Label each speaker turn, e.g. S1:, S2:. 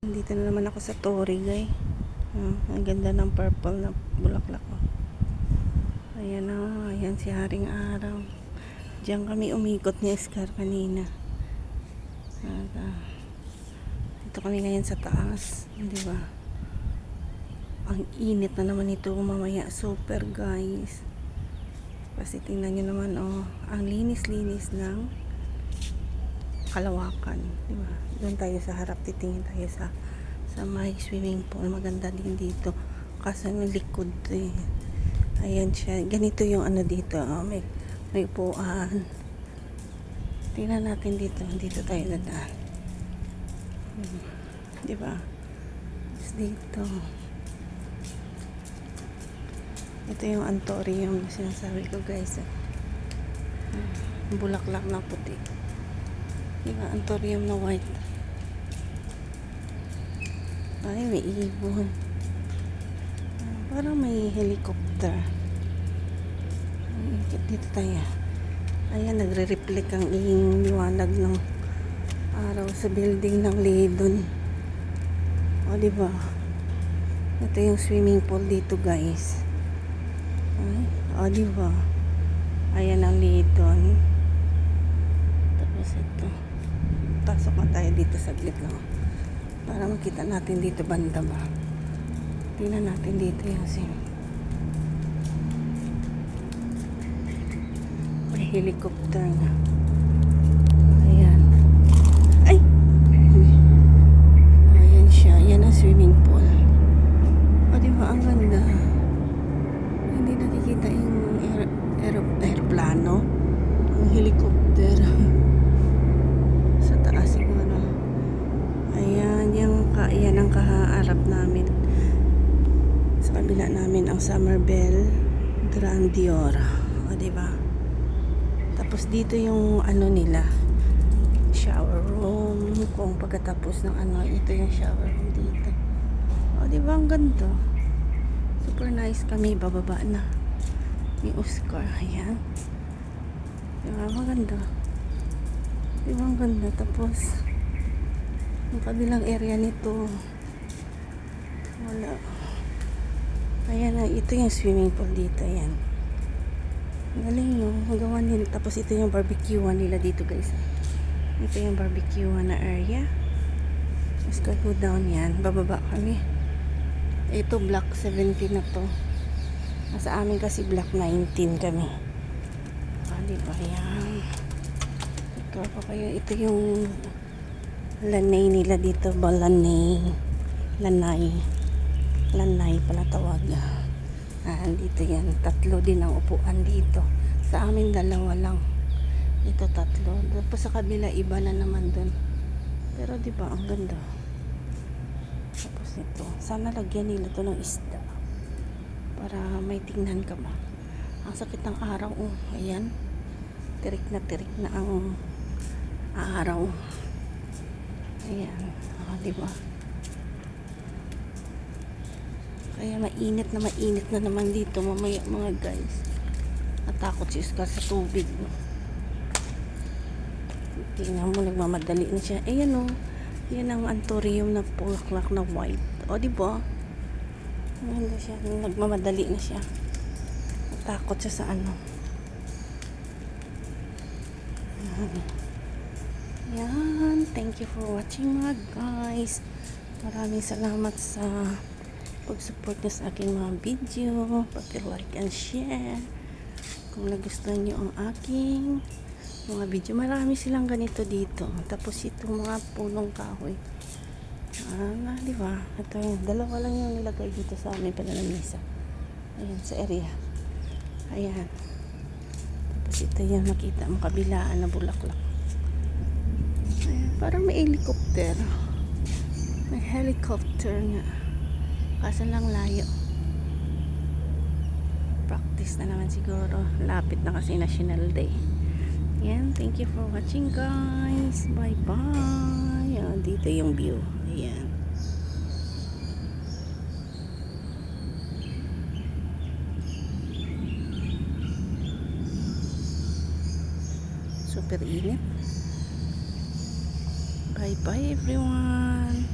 S1: Dito na naman ako sa Torre, guys. Ang ganda ng purple na bulaklak. Ayan o, ayan si Haring Araw. Diyan kami umikot ni Oscar kanina. Dito kami ngayon sa taas, di ba? Ang init na naman ito mamaya, super guys. Kasi tingnan nyo naman, oh, ang linis-linis ng Kalawakan, di ba? Doon tayo sa harap, titingin tayo sa may swimming pool. Maganda din dito kasi may likod eh. Ayan siya, ganito yung ano dito, oh, may upuan. Tingnan natin dito tayo dadaan, di ba? Dito ito yung antorium na sinasabi ko, guys. Bulaklak na puti, yung antorium na white. Ay, may ibon. Parang may helicopter. Dito tayo. Ayan, nagre-reflect ang liwanag ng araw sa building ng Lidon. O, diba? Ito yung swimming pool dito, guys. Ay, o, diba? Ayan ang Lidon. Tapos ito. Pasok na tayo dito saglit lang. Para makita natin dito banda ba. Tingnan natin dito yung may helicopter na. Ayan. Ay! Ayan siya. Ayan ang swimming pool. O, diba? Ang ganda. Hindi nakikita yung aeroplano. Ang helicopter. Sa taas siguro. Ayan, yan ang kaharap namin. Sa kabila namin ang Summerbelle Grandeur. O, diba? Tapos dito yung ano nila, shower room. Kung pagkatapos ng ano, ito yung shower room dito. O, diba? Ang ganda. Super nice kami. Bababa na. May Oscar. Ayan. Diba? Maganda. Diba? Ang ganda. Tapos yung kabilang area nito wala. Ayan na, ito yung swimming pool dito. Ayan, galing no, magawa nila. Tapos ito yung barbecuean nila dito, guys. Ito yung barbecuean na area. Let's go down yan. Bababa kami. Ito block 17 na to. Sa amin kasi block 19 kami. Diba? Ayan, ito pa kayo. Ito yung lanay nila dito ba? Lanay pala tawag. Dito yan, tatlo din ang upuan dito. Sa amin dalawa lang, ito tatlo. Tapos sa kabila iba na naman dun. Pero diba ang ganda. Tapos ito, sana lagyan nila to ng isda para may tingnan ka ba. Ang sakit ng araw. Oh, ayan, tirik na ang araw. Ayan, diba? Kaya mainit na naman dito mamaya, mga guys. Natakot si Oscar sa tubig. Tingnan mo, nagmamadali na siya. Ayan o, yan ang antorium na bulaklak na white. O, diba? Maganda siya, nagmamadali na siya. Natakot siya sa ano. Yan, thank you for watching, mga guys. Maraming salamat sa pag-support nyo sa aking mga video. Pag-like and share kung nagustuhan nyo ang aking mga video. Marami silang ganito dito. Tapos itong mga punong kahoy, diba? Ito yung dalawa lang yung nilagay dito sa amin panalamisa. Ayan, sa area. Ayan. Tapos ito yung makita mo kabilaan na bulaklak. Ayan, parang may helicopter. May helicopter nga. Kaso lang layo. Practice na naman siguro. Lapit na kasi National Day. Ayan, thank you for watching, guys. Bye bye. Ayan, dito yung view. Ayan. Super init. Bye bye everyone.